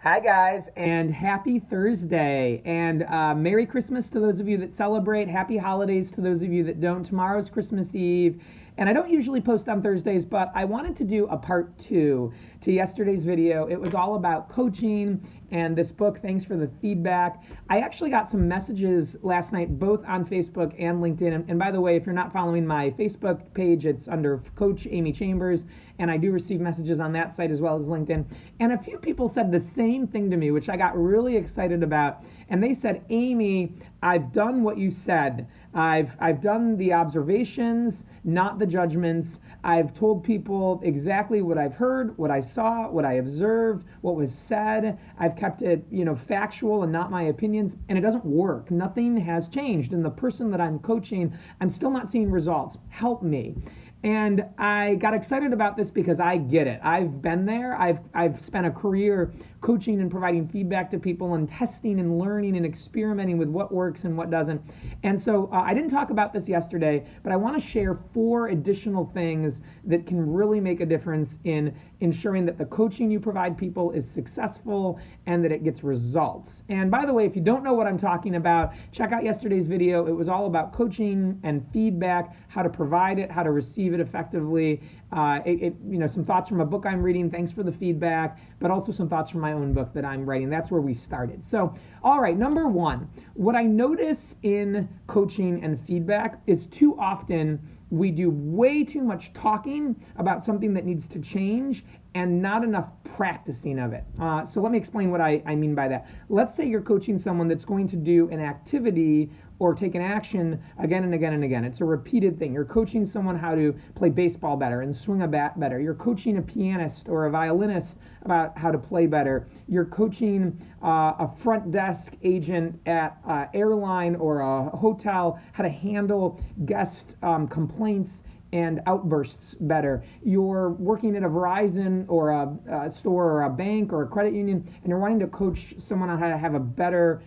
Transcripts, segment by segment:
Hi, guys, and happy Thursday. And Merry Christmas to those of you that celebrate. Happy holidays to those of you that don't. Tomorrow's Christmas Eve. And I don't usually post on Thursdays, but I wanted to do a part two to yesterday's video. It was all about coaching and this book. Thanks for the feedback. I actually got some messages last night, both on Facebook and LinkedIn. And by the way, if you're not following my Facebook page, it's under Coach Amy Chambers. And I do receive messages on that site as well as LinkedIn. And a few people said the same thing to me, which I got really excited about. And they said, Amy, I've done what you said. I've done the observations, not the judgments. I've told people exactly what I've heard, what I saw, what I observed, what was said. I've kept it, factual and not my opinions, and it doesn't work. Nothing has changed. And the person that I'm coaching, I'm still not seeing results. Help me. And I got excited about this because I get it. I've been there. I've spent a career coaching and providing feedback to people and testing and learning and experimenting with what works and what doesn't. And so I didn't talk about this yesterday, but I want to share 4 additional things that can really make a difference in ensuring that the coaching you provide people is successful and that it gets results. And by the way, if you don't know what I'm talking about, check out yesterday's video. It was all about coaching and feedback, how to provide it, how to receive it effectively. Some thoughts from a book I'm reading. Thanks for the feedback, but also some thoughts from my own book that I'm writing. That's where we started. So, all right, number 1, what I notice in coaching and feedback is too often we do way too much talking about something that needs to change and not enough practicing of it. So let me explain what I mean by that. Let's say you're coaching someone that's going to do an activity or take an action again and again and again. It's a repeated thing. You're coaching someone how to play baseball better and swing a bat better. You're coaching a pianist or a violinist about how to play better. You're coaching a front desk agent at an airline or a hotel how to handle guest complaints and outbursts better. You're working at a Verizon or a store or a bank or a credit union, and you're wanting to coach someone on how to have a better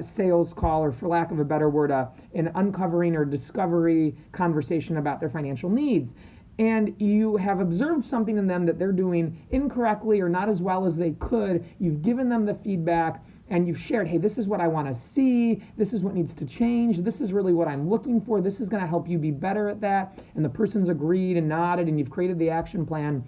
sales call, or for lack of a better word, an uncovering or discovery conversation about their financial needs. And you have observed something in them that they're doing incorrectly or not as well as they could. You've given them the feedback and you've shared, hey, this is what I want to see. This is what needs to change. This is really what I'm looking for. This is going to help you be better at that. And the person's agreed and nodded and you've created the action plan.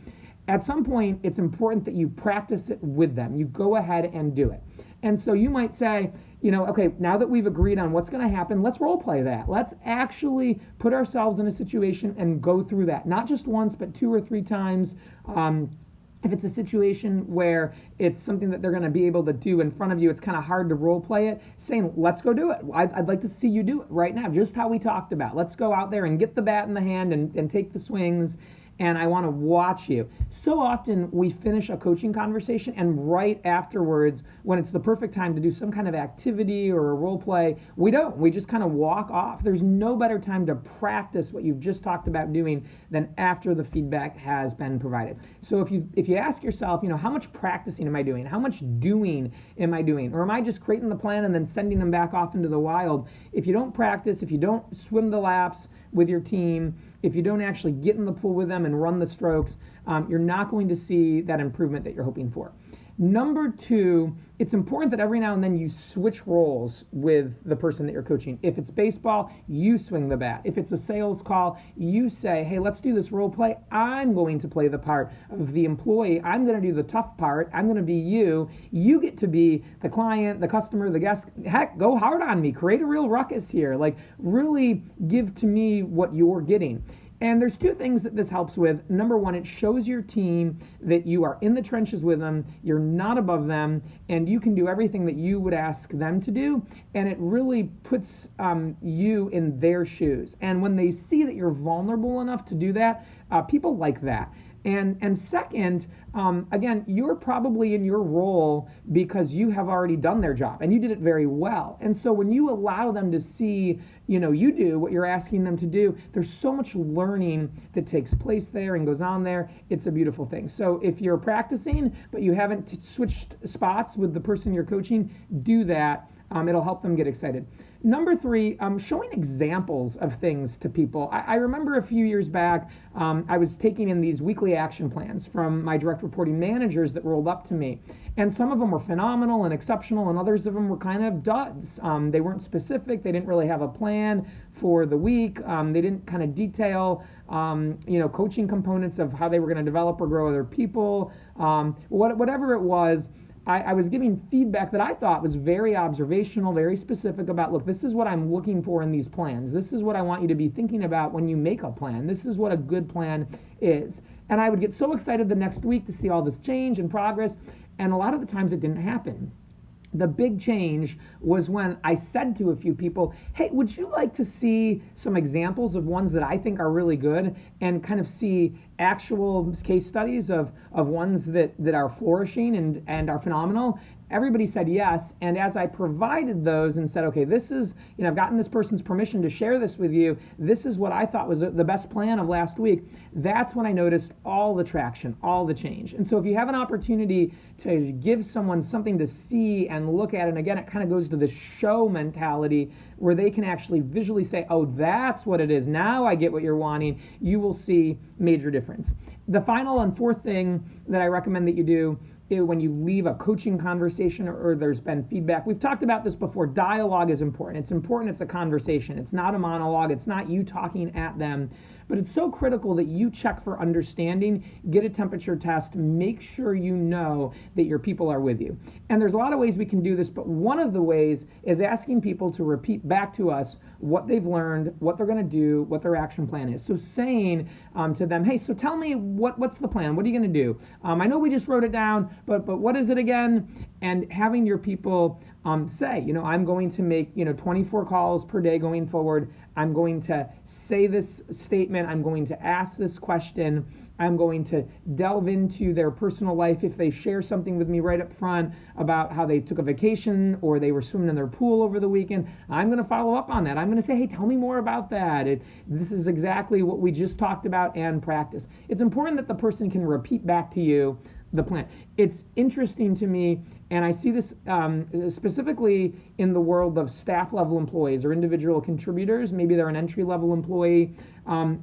At some point, it's important that you practice it with them. You go ahead and do it. And so you might say, okay, now that we've agreed on what's going to happen, let's role play that. Let's actually put ourselves in a situation and go through that. Not just once, but 2 or 3 times. If it's a situation where it's something that they're going to be able to do in front of you, it's kind of hard to role play it, saying, let's go do it. I'd like to see you do it right now, just how we talked about. Let's go out there and get the bat in the hand and take the swings. And I want to watch you. So often we finish a coaching conversation and right afterwards, when it's the perfect time to do some kind of activity or a role play, we don't. We just kind of walk off. There's no better time to practice what you've just talked about doing than after the feedback has been provided. So if you ask yourself, how much practicing am I doing? How much doing am I doing? Or am I just creating the plan and then sending them back off into the wild? If you don't practice, if you don't swim the laps with your team, if you don't actually get in the pool with them and run the strokes, you're not going to see that improvement that you're hoping for. Number 2, it's important that every now and then you switch roles with the person that you're coaching. If it's baseball, you swing the bat. If it's a sales call, you say, hey, let's do this role play. I'm going to play the part of the employee. I'm going to do the tough part. I'm going to be you. You get to be the client, the customer, the guest. Heck, go hard on me. Create a real ruckus here. Like, really give to me what you're getting. And there's 2 things that this helps with. Number 1, it shows your team that you are in the trenches with them, you're not above them, and you can do everything that you would ask them to do. And it really puts you in their shoes. And when they see that you're vulnerable enough to do that, people like that. And second, again, you're probably in your role because you have already done their job and you did it very well. And so when you allow them to see, you do what you're asking them to do, there's so much learning that takes place there and goes on there. It's a beautiful thing. So if you're practicing, but you haven't switched spots with the person you're coaching, do that. It'll help them get excited. Number 3, showing examples of things to people. I remember a few years back, I was taking in these weekly action plans from my direct reporting managers that rolled up to me. And some of them were phenomenal and exceptional, and others of them were kind of duds. They weren't specific. They didn't really have a plan for the week. They didn't kind of detail, coaching components of how they were going to develop or grow other people. Whatever it was, I was giving feedback that I thought was very observational, very specific about, look, this is what I'm looking for in these plans. This is what I want you to be thinking about when you make a plan. This is what a good plan is. And I would get so excited the next week to see all this change and progress, and a lot of the times it didn't happen. The big change was when I said to a few people, hey, would you like to see some examples of ones that I think are really good, and kind of see actual case studies of ones that are flourishing and are phenomenal? Everybody said yes, and as I provided those and said, okay, this is, I've gotten this person's permission to share this with you, this is what I thought was the best plan of last week, that's when I noticed all the traction, all the change. And so if you have an opportunity to give someone something to see and look at, and again, it kind of goes to the show mentality where they can actually visually say, oh, that's what it is, now I get what you're wanting, you will see major difference. The final and fourth thing that I recommend that you do when you leave a coaching conversation or there's been feedback, we've talked about this before, dialogue is important. It's important, it's a conversation. It's not a monologue, it's not you talking at them, but it's so critical that you check for understanding, get a temperature test, make sure you know that your people are with you. And there's a lot of ways we can do this, but one of the ways is asking people to repeat back to us what they've learned, what they're going to do, what their action plan is. So saying to them, hey, so tell me what's the plan? What are you going to do? I know we just wrote it down, but what is it again? And having your people say, I'm going to make 24 calls per day going forward. I'm going to say this statement. I'm going to ask this question. I'm going to delve into their personal life if they share something with me right up front about how they took a vacation or they were swimming in their pool over the weekend. I'm going to follow up on that. I'm going to say, hey, tell me more about that. This is exactly what we just talked about, and practice. It's important that the person can repeat back to you the plan. It's interesting to me, and I see this specifically in the world of staff level employees or individual contributors. Maybe they're an entry level employee.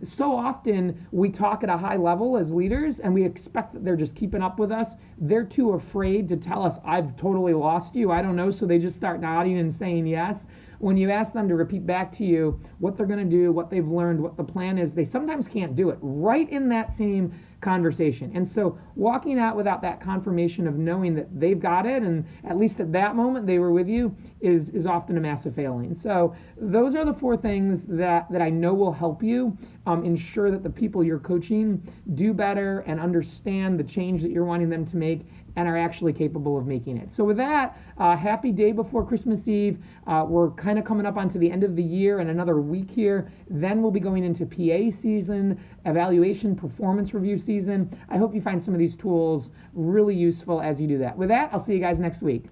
So often we talk at a high level as leaders and we expect that they're just keeping up with us. They're too afraid to tell us, I've totally lost you, I don't know, so they just start nodding and saying yes. When you ask them to repeat back to you what they're going to do, what they've learned, what the plan is, they sometimes can't do it right in that same conversation. And so walking out without that confirmation of knowing that they've got it, and at least at that moment they were with you, is often a massive failing. So those are the four things that I know will help you ensure that the people you're coaching do better and understand the change that you're wanting them to make and are actually capable of making it. So with that, happy day before Christmas Eve. We're kind of coming up onto the end of the year and another week here. Then we'll be going into PA season, evaluation, performance review season. I hope you find some of these tools really useful as you do that. With that, I'll see you guys next week.